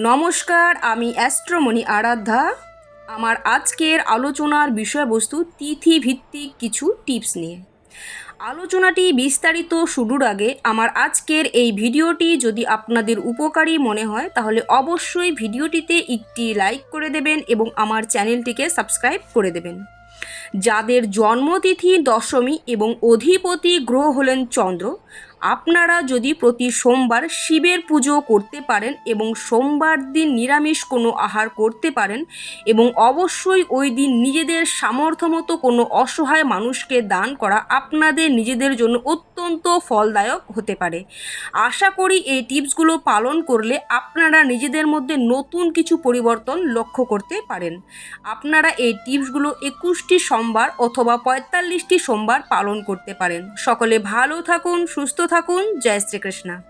নমস্কার, আমি অ্যাস্ট্রোমণি আরাধ্যা। আমার আজকের আলোচনার বিষয়বস্তু তিথি ভিত্তিক কিছু টিপস নিয়ে। আলোচনাটি বিস্তারিত শুরুর আগে আমার আজকের এই ভিডিওটি যদি আপনাদের উপকারী মনে হয় তাহলে অবশ্যই ভিডিওটিতে একটি লাইক করে দেবেন এবং আমার চ্যানেলটিকে সাবস্ক্রাইব করে দেবেন। যাদের জন্মতিথি দশমী এবং অধিপতি গ্রহ হলেন চন্দ্র, আপনারা যদি প্রতি সোমবার শিবের পুজো করতে পারেন এবং সোমবার দিন নিরামিষ কোনো আহার করতে পারেন এবং অবশ্যই ওই দিন নিজেদের সামর্থ্য মতো কোনো অসহায় মানুষকে দান করা আপনাদের নিজেদের জন্য অত্যন্ত ফলদায়ক হতে পারে। আশা করি এই টিপসগুলো পালন করলে আপনারা নিজেদের মধ্যে নতুন কিছু পরিবর্তন লক্ষ্য করতে পারেন। আপনারা এই টিপসগুলো 21টি সোমবার অথবা 45টি সোমবার পালন করতে পারেন। সকলে ভালো থাকুন, সুস্থ থাকুন। জয় শ্রীকৃষ্ণ।